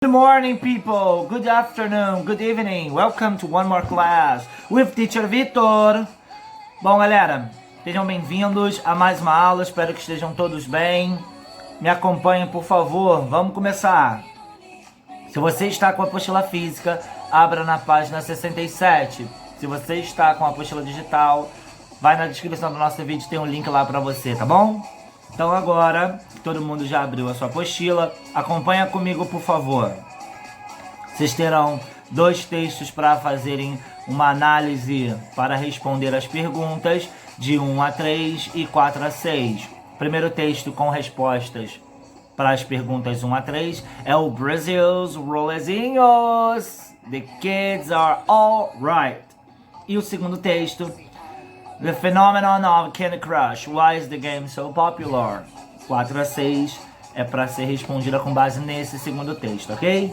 Good morning, people. Good afternoon, good evening. Welcome to one more class with Teacher Vitor. Bom, galera, sejam bem-vindos a mais uma aula. Espero que estejam todos bem. Me acompanhem, por favor. Vamos começar. Se você está com a apostila física, abra na página 67. Se você está com a apostila digital, vai na descrição do nosso vídeo, tem um link lá para você, tá bom? Então agora, todo mundo já abriu a sua apostila, acompanha comigo, por favor. Vocês terão dois textos para fazerem uma análise para responder as perguntas de 1 a 3 e 4 a 6. Primeiro texto com respostas para as perguntas 1 a 3 é o Brazil's Rolezinhos. The kids are all right. E o segundo texto, The Phenomenon of Candy Crush. Why is the game so popular? 4 a 6 é para ser respondida com base nesse segundo texto, ok?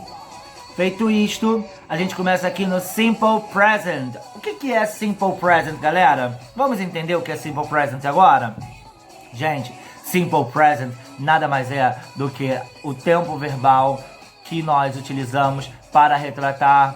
Feito isto, a gente começa aqui no Simple Present. O que é Simple Present, galera? Vamos entender o que é Simple Present agora? Gente, Simple Present nada mais é do que o tempo verbal que nós utilizamos para retratar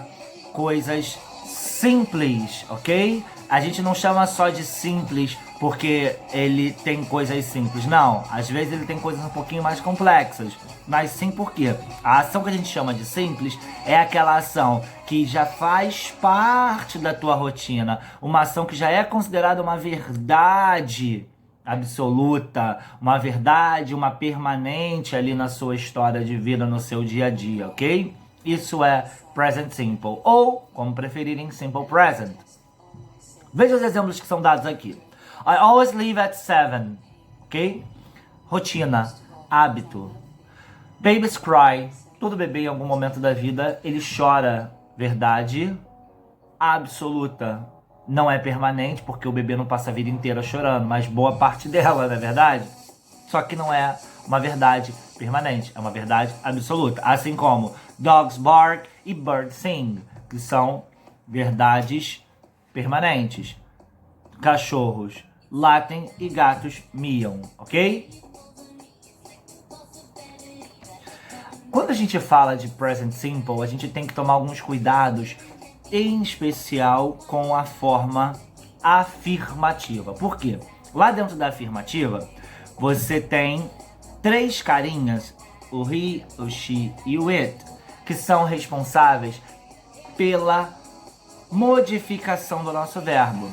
coisas simples, ok? A gente não chama só de simples porque ele tem coisas simples, não. Às vezes ele tem coisas um pouquinho mais complexas, mas sim porque a ação que a gente chama de simples é aquela ação que já faz parte da tua rotina, uma ação que já é considerada uma verdade absoluta, uma verdade, uma permanente ali na sua história de vida, no seu dia a dia, ok? Isso é Present Simple, ou, como preferirem, Simple Present. Veja os exemplos que são dados aqui. I always leave at 7, ok? Rotina, hábito. Babies cry. Todo bebê em algum momento da vida, ele chora. Verdade absoluta. Não é permanente, porque o bebê não passa a vida inteira chorando, mas boa parte dela, não é verdade? Só que não é uma verdade permanente, é uma verdade absoluta. Assim como dogs bark e birds sing, que são verdades permanentes. Cachorros latem e gatos miam, ok? Quando a gente fala de present simple, a gente tem que tomar alguns cuidados, em especial com a forma afirmativa. Por quê? Lá dentro da afirmativa, você tem três carinhas, o he, o she e o it, que são responsáveis pela modificação do nosso verbo.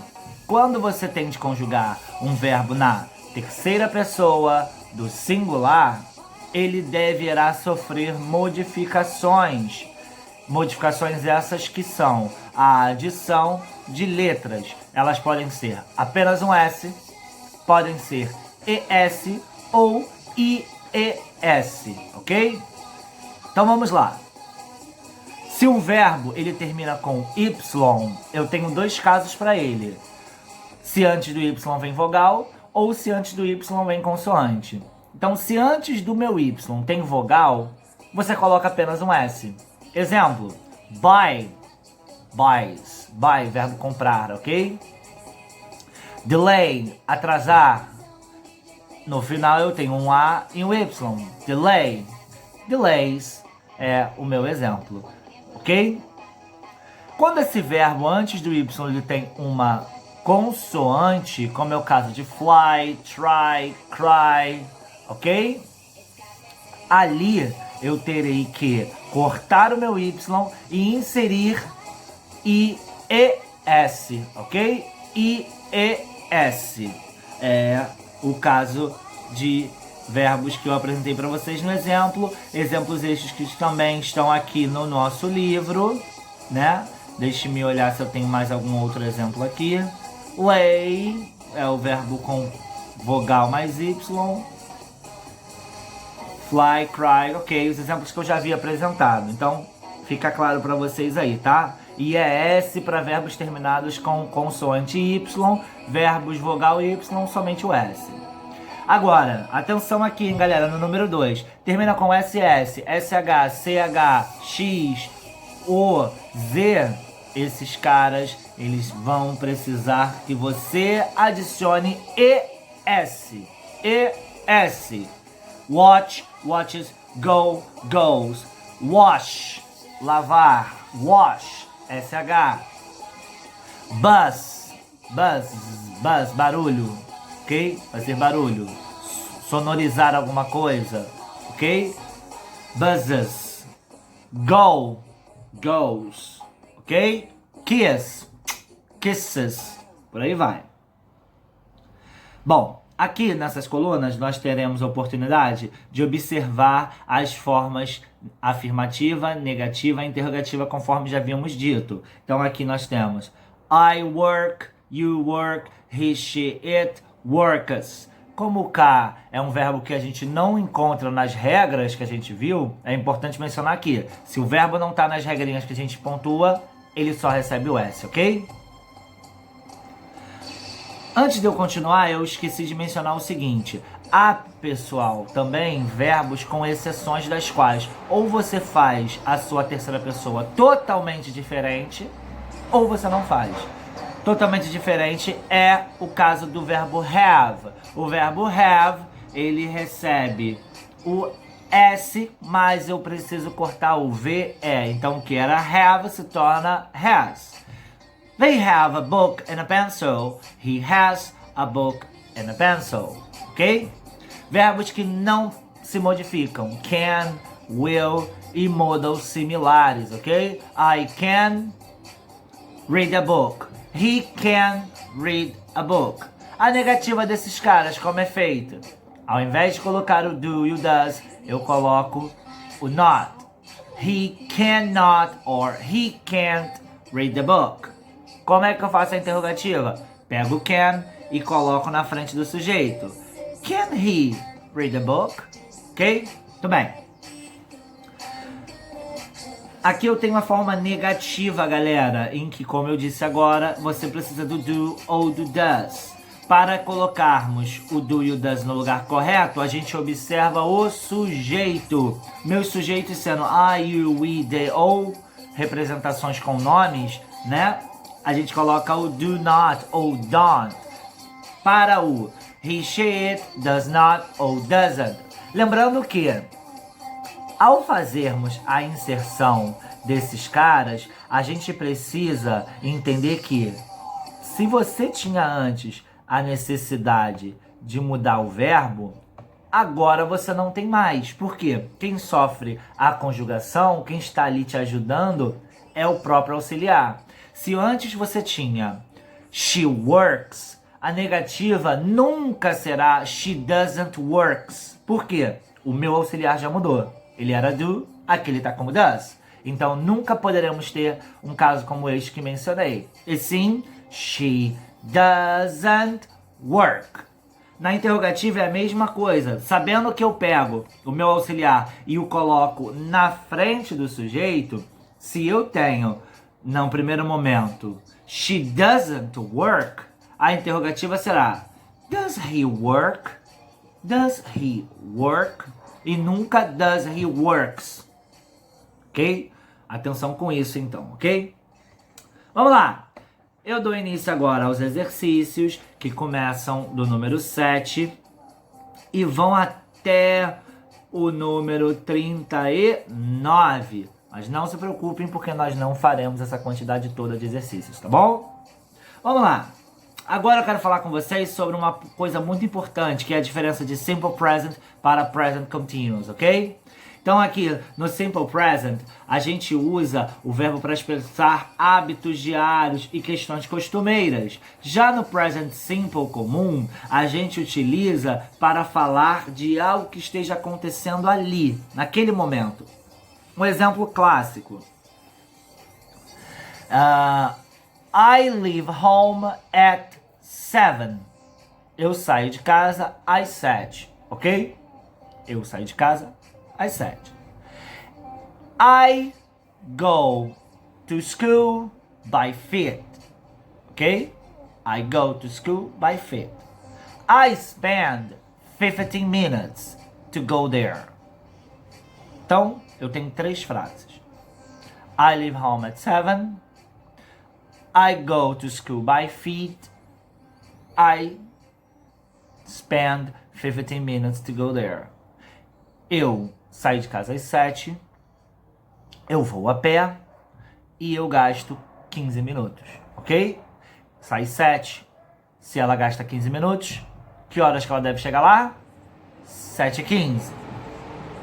Quando você tem de conjugar um verbo na terceira pessoa do singular, ele deverá sofrer modificações. Modificações essas que são a adição de letras. Elas podem ser apenas um S, podem ser ES ou IES, ok? Então vamos lá. Se um verbo ele termina com Y, eu tenho dois casos para ele. Se antes do Y vem vogal ou se antes do Y vem consoante. Então, se antes do meu Y tem vogal, você coloca apenas um S. Exemplo, buy, buys, buy, verbo comprar, ok? Delay, atrasar. No final eu tenho um A e um Y. Delay, delays é o meu exemplo. Ok? Quando esse verbo antes do Y ele tem uma consoante, como é o caso de fly, try, cry, ok? Ali eu terei que cortar o meu Y e inserir IES, ok? IES é o caso de verbos que eu apresentei para vocês no exemplo. Exemplos estes que também estão aqui no nosso livro, né? Deixe-me olhar se eu tenho mais algum outro exemplo aqui. Lay é o verbo com vogal mais Y. Fly, cry, ok, os exemplos que eu já havia apresentado. Então, fica claro para vocês aí, tá? IES para verbos terminados com consoante Y, verbos vogal Y, somente o S. Agora, atenção aqui, hein, galera, no número 2. Termina com SS, SH, CH, X, O, Z. Esses caras, eles vão precisar que você adicione ES. ES. Watch, watches, go, goes. Wash, lavar. Wash, S-H. Buzz, barulho, ok? Fazer barulho. Sonorizar alguma coisa, ok? Buzzes. Go, goes, ok? Kiss, kisses, por aí vai. Bom, aqui nessas colunas nós teremos a oportunidade de observar as formas afirmativa, negativa e interrogativa conforme já havíamos dito. Então aqui nós temos I work, you work, he, she, it, works. Como o K é um verbo que a gente não encontra nas regras que a gente viu, é importante mencionar aqui. Se o verbo não está nas regrinhas que a gente pontua, ele só recebe o S, ok? Antes de eu continuar, eu esqueci de mencionar o seguinte. Há, pessoal, também verbos com exceções das quais ou você faz a sua terceira pessoa totalmente diferente, ou você não faz. Totalmente diferente é o caso do verbo have. O verbo have, ele recebe o S, mas eu preciso cortar o VE. Então, o que era have se torna has. They have a book and a pencil. He has a book and a pencil. Ok? Verbos que não se modificam. Can, will e modals similares. Ok? I can read a book. He can read a book. A negativa desses caras, como é feita? Ao invés de colocar o do e o does, eu coloco o not. He cannot or he can't read the book. Como é que eu faço a interrogativa? Pego o can e coloco na frente do sujeito. Can he read the book? Ok? Muito bem. Aqui eu tenho a forma negativa, galera, em que, como eu disse agora, você precisa do do ou do does. Para colocarmos o do e o does no lugar correto, a gente observa o sujeito. Meus sujeitos sendo I, you, we, they, ou representações com nomes, né? A gente coloca o do not ou don't. Para o he, she, it, does not ou doesn't. Lembrando que, ao fazermos a inserção desses caras, a gente precisa entender que, se você tinha antes a necessidade de mudar o verbo, agora você não tem mais. Por quê? Quem sofre a conjugação, quem está ali te ajudando, é o próprio auxiliar. Se antes você tinha she works, a negativa nunca será she doesn't works. Por quê? O meu auxiliar já mudou. Ele era do, aqui ele está como does. Então nunca poderemos ter um caso como este que mencionei. E sim, she doesn't work. Na interrogativa é a mesma coisa. Sabendo que eu pego o meu auxiliar e o coloco na frente do sujeito, se eu tenho, no primeiro momento, she doesn't work, a interrogativa será does he work? Does he work? E nunca does he works. Ok? Atenção com isso então, ok? Vamos lá! Eu dou início agora aos exercícios que começam do número 7 e vão até o número 39. Mas não se preocupem porque nós não faremos essa quantidade toda de exercícios, tá bom? Vamos lá! Agora eu quero falar com vocês sobre uma coisa muito importante, que é a diferença de Simple Present para Present Continuous, ok? Então aqui no Simple Present, a gente usa o verbo para expressar hábitos diários e questões costumeiras. Já no Present Simple comum, a gente utiliza para falar de algo que esteja acontecendo ali, naquele momento. Um exemplo clássico. I leave home at 7. Eu saio de casa às 7, ok? Eu saio de casa às 7. I go to school by feet, ok? I go to school by feet. I spend 15 minutes to go there. Então, eu tenho 3 frases. I leave home at 7. I go to school by feet. I spend 15 minutes to go there. Eu saio de casa às 7. Eu vou a pé e eu gasto 15 minutos, ok? Sai 7. Se ela gasta 15 minutos, que horas que ela deve chegar lá? 7h15,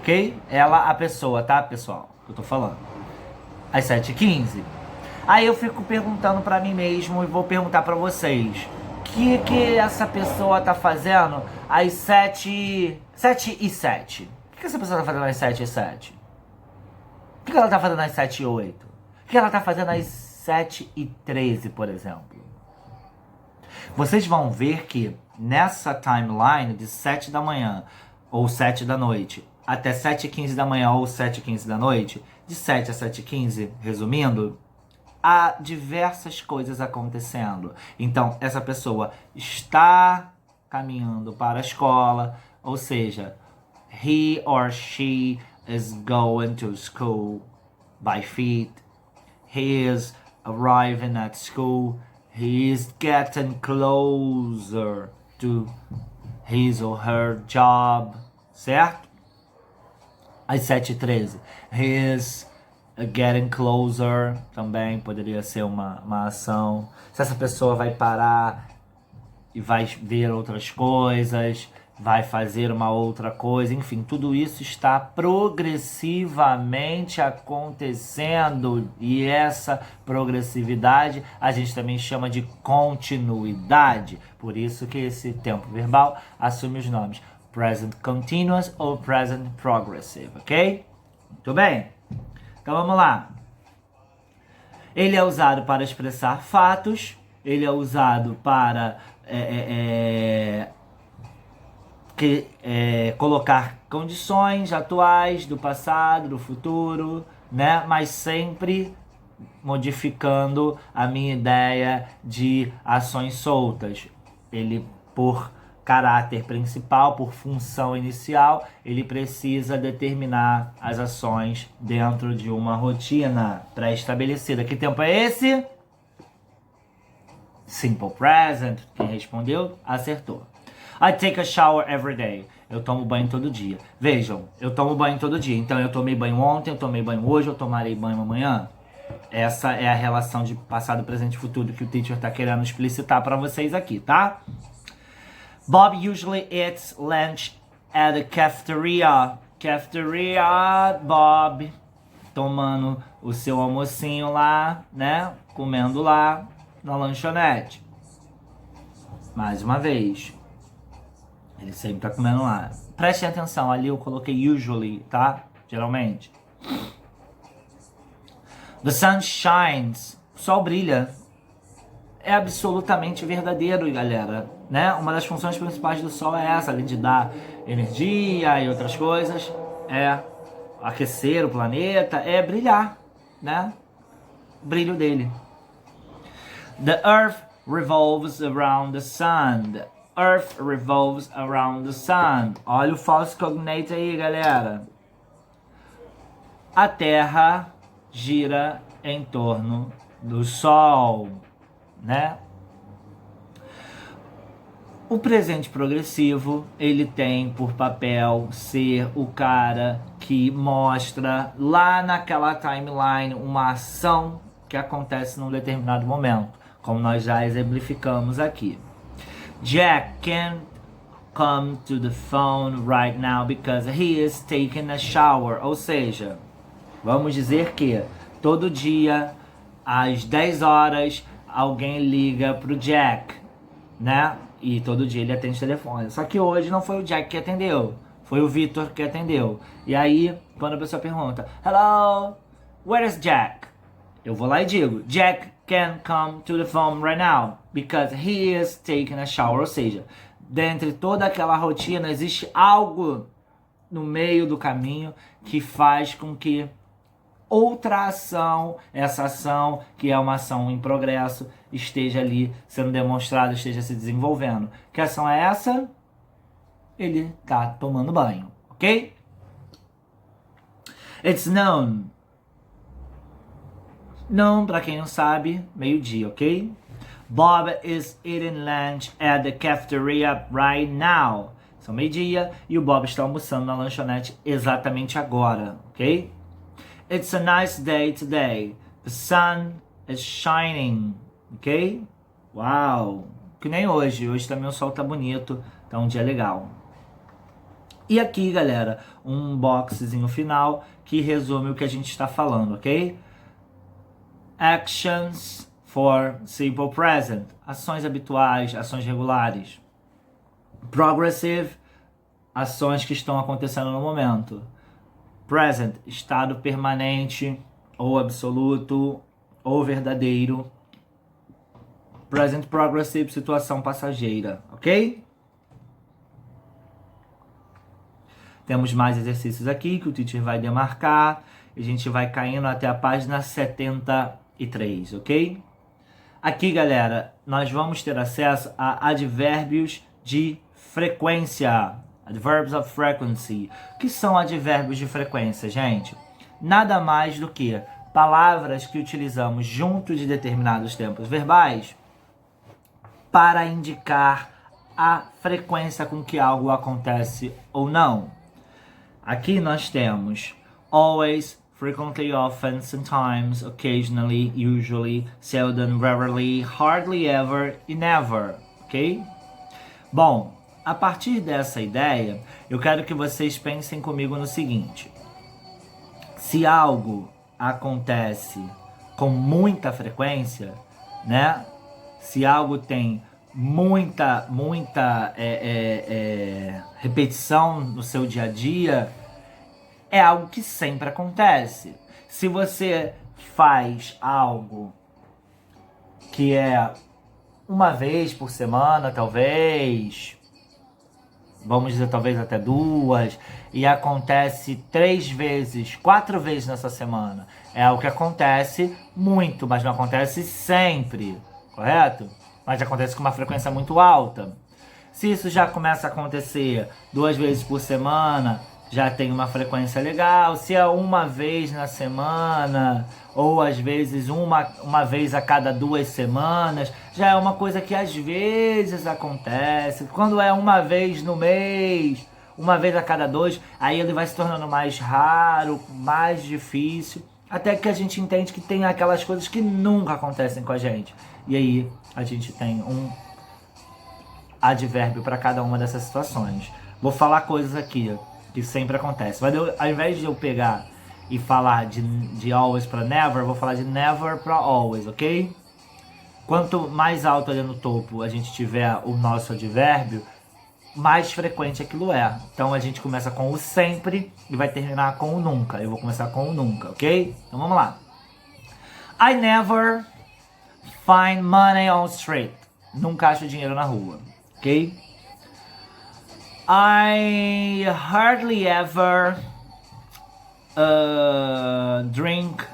ok? Ela, a pessoa, tá, pessoal? Que eu tô falando. Às 7h15. Aí eu fico perguntando pra mim mesmo e vou perguntar pra vocês. O que essa pessoa tá fazendo às 7h07? O que essa pessoa tá fazendo às 7h07? O que ela tá fazendo às 7h08? O que ela tá fazendo às 7h13, por exemplo? Vocês vão ver que nessa timeline de 7 da manhã ou 7 da noite até 7h15 da manhã ou 7h15 da noite, de 7 a 7h15, resumindo, há diversas coisas acontecendo. Então, essa pessoa está caminhando para a escola, ou seja, he or she is going to school by feet. He is arriving at school. He is getting closer to his or her job, certo? Às 7h13. He is getting closer, também poderia ser uma ação. Se essa pessoa vai parar e vai ver outras coisas, vai fazer uma outra coisa, enfim, tudo isso está progressivamente acontecendo, e essa progressividade a gente também chama de continuidade, por isso que esse tempo verbal assume os nomes present continuous ou present progressive, ok? Muito bem, então vamos lá. Ele é usado para expressar fatos, ele é usado para colocar condições atuais, do passado, do futuro, né? Mas sempre modificando a minha ideia de ações soltas. Ele, por caráter principal, por função inicial, ele precisa determinar as ações dentro de uma rotina pré-estabelecida. Que tempo é esse? Simple present. Quem respondeu, acertou. I take a shower every day. Eu tomo banho todo dia. Vejam, eu tomo banho todo dia. Então eu tomei banho ontem, eu tomei banho hoje, eu tomarei banho amanhã. Essa é a relação de passado, presente e futuro que o teacher está querendo explicitar para vocês aqui, tá? Bob usually eats lunch at the cafeteria. Cafeteria, Bob tomando o seu almocinho lá, né? Comendo lá na lanchonete. Mais uma vez. Ele sempre tá comendo lá. Prestem atenção, ali eu coloquei usually, tá? Geralmente. The sun shines. O sol brilha. É absolutamente verdadeiro, galera, né? Uma das funções principais do sol é essa, além de dar energia e outras coisas, é aquecer o planeta, é brilhar, né? O brilho dele. The earth revolves around the sun. The earth revolves around the sun. Olha o false cognate aí, galera. A Terra gira em torno do Sol, né? O presente progressivo, ele tem por papel ser o cara que mostra lá naquela timeline uma ação que acontece num determinado momento, como nós já exemplificamos aqui. Jack can't come to the phone right now because he is taking a shower. Ou seja, vamos dizer que todo dia, às 10 horas, alguém liga pro Jack, né? E todo dia ele atende o telefone. Só que hoje não foi o Jack que atendeu, foi o Victor que atendeu. E aí, quando a pessoa pergunta, hello, where is Jack? Eu vou lá e digo, Jack can't come to the phone right now because he is taking a shower. Ou seja, dentre toda aquela rotina, existe algo no meio do caminho que faz com que outra ação, essa ação que é uma ação em progresso, esteja ali sendo demonstrada, esteja se desenvolvendo. Que ação é essa? Ele tá tomando banho, ok? It's noon. Noon, pra quem não sabe, meio-dia, ok? Bob is eating lunch at the cafeteria right now. São meio-dia e o Bob está almoçando na lanchonete exatamente agora, ok? It's a nice day today. The sun is shining. Ok? Uau! Que nem hoje. Hoje também o sol tá bonito. Tá um dia legal. E aqui, galera, um boxezinho final que resume o que a gente está falando, ok? Actions for simple present. Ações habituais, ações regulares. Progressive, ações que estão acontecendo no momento. Present, estado permanente, ou absoluto, ou verdadeiro. Present progressive, situação passageira, ok? Temos mais exercícios aqui que o teacher vai demarcar. E a gente vai caindo até a página 73, ok? Aqui, galera, nós vamos ter acesso a advérbios de frequência. Adverbs of frequency. O que são advérbios de frequência, gente? Nada mais do que palavras que utilizamos junto de determinados tempos verbais para indicar a frequência com que algo acontece ou não. Aqui nós temos always, frequently, often, sometimes, occasionally, usually, seldom, rarely, hardly ever e never, ok? Bom, a partir dessa ideia, eu quero que vocês pensem comigo no seguinte. Se algo acontece com muita frequência, né? Se algo tem muita repetição no seu dia a dia, é algo que sempre acontece. Se você faz algo que é uma vez por semana, talvez, vamos dizer talvez até 2, e acontece 3 vezes, 4 vezes nessa semana, é algo que acontece muito, mas não acontece sempre, correto? Mas acontece com uma frequência muito alta. Se isso já começa a acontecer 2 vezes por semana, já tem uma frequência legal. Se é uma vez na semana, ou às vezes uma vez a cada 2 semanas, já é uma coisa que às vezes acontece. Quando é uma vez no mês, uma vez a cada 2, aí ele vai se tornando mais raro, mais difícil, até que a gente entende que tem aquelas coisas que nunca acontecem com a gente. E aí a gente tem um advérbio para cada uma dessas situações. Vou falar coisas aqui que sempre acontece. Mas ao invés de eu pegar e falar de always para never, eu vou falar de never para always, ok? Quanto mais alto ali no topo a gente tiver o nosso advérbio, mais frequente aquilo é. Então a gente começa com o sempre e vai terminar com o nunca. Eu vou começar com o nunca, ok? Então vamos lá. I never find money on street. Nunca acho dinheiro na rua, ok? I hardly ever drink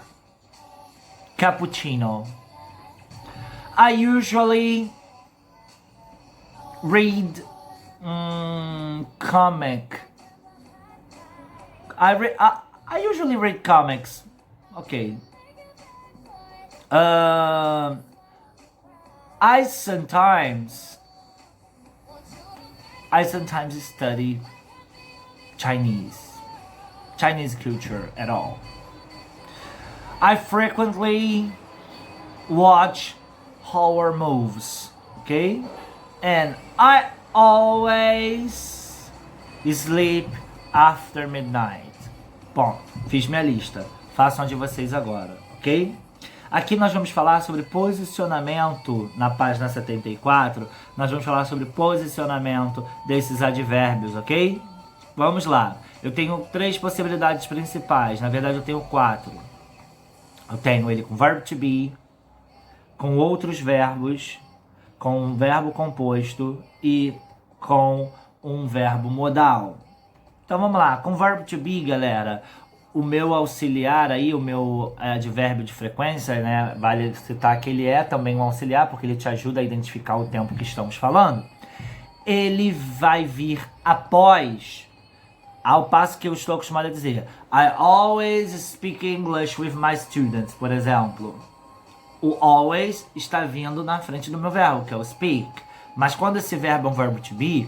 cappuccino. I usually read comic. I usually read comics. Okay. I sometimes study Chinese culture at all. I frequently watch horror movies, okay? And I always sleep after midnight. Bom, fiz minha lista. Façam a de vocês agora, ok? Aqui nós vamos falar sobre posicionamento, na página 74, nós vamos falar sobre posicionamento desses advérbios, ok? Vamos lá. Eu tenho 3 possibilidades principais, na verdade eu tenho 4. Eu tenho ele com verb to be, com outros verbos, com um verbo composto e com um verbo modal. Então vamos lá, com verb to be, galera, o meu auxiliar aí, o meu advérbio de frequência, né, vale citar que ele é também um auxiliar, porque ele te ajuda a identificar o tempo que estamos falando. Ele vai vir após, ao passo que eu estou acostumado a dizer I always speak English with my students, por exemplo. O always está vindo na frente do meu verbo, que é o speak. Mas quando esse verbo é um verbo to be,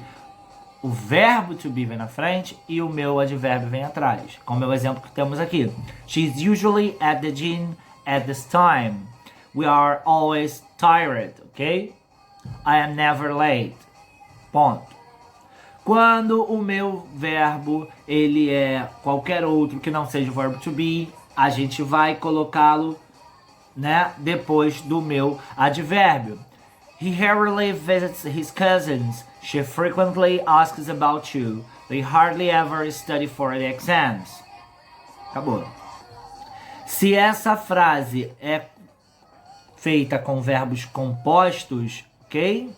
o verbo to be vem na frente e o meu advérbio vem atrás. Como é o exemplo que temos aqui. She's usually at the gym at this time. We are always tired, ok? I am never late. Ponto. Quando o meu verbo ele é qualquer outro que não seja o verbo to be, a gente vai colocá-lo, né, depois do meu advérbio. He rarely visits his cousins. She frequently asks about you. They hardly ever study for the exams. Acabou. Se essa frase é feita com verbos compostos, ok?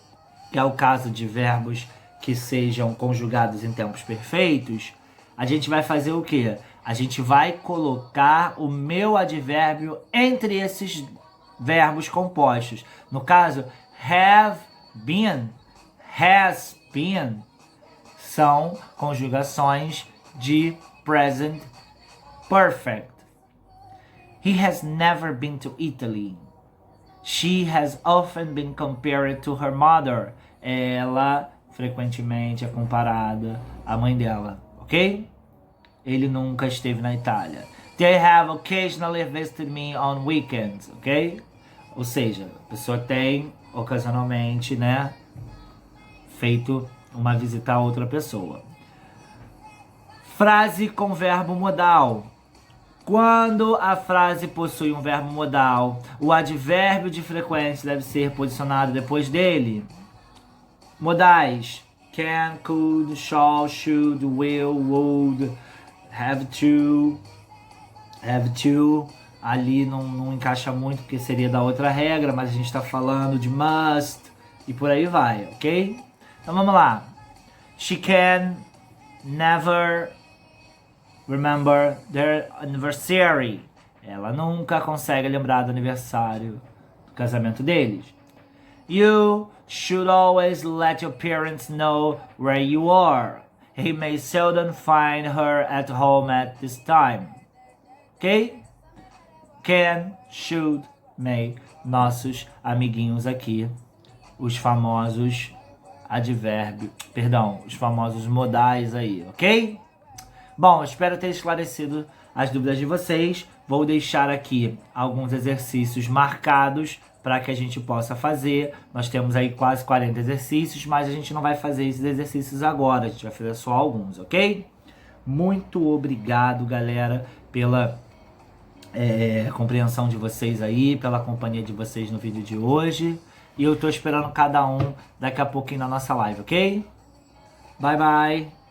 Que é o caso de verbos que sejam conjugados em tempos perfeitos, a gente vai fazer o quê? A gente vai colocar o meu advérbio entre esses verbos compostos. No caso, have been, has been, são conjugações de present perfect. He has never been to Italy. She has often been compared to her mother. Ela frequentemente é comparada à mãe dela, ok? Ele nunca esteve na Itália. They have occasionally visited me on weekends, ok? Ou seja, a pessoa tem ocasionalmente, né, feito uma visita a outra pessoa. Frase com verbo modal. Quando a frase possui um verbo modal, o advérbio de frequência deve ser posicionado depois dele. Modais: can, could, shall, should, will, would, have to. Ali não encaixa muito porque seria da outra regra, mas a gente está falando de must e por aí vai, ok? Então vamos lá. She can never remember their anniversary. Ela nunca consegue lembrar do aniversário do casamento deles. You should always let your parents know where you are. He may seldom find her at home at this time. Ok? Can, should, may. Nossos amiguinhos aqui. Os famosos advérbios. Perdão, os famosos modais aí, ok? Bom, espero ter esclarecido as dúvidas de vocês. Vou deixar aqui alguns exercícios marcados para que a gente possa fazer. Nós temos aí quase 40 exercícios, mas a gente não vai fazer esses exercícios agora. A gente vai fazer só alguns, ok? Muito obrigado, galera, pela compreensão de vocês aí, pela companhia de vocês no vídeo de hoje. E eu tô esperando cada um daqui a pouquinho na nossa live, ok? Bye, bye!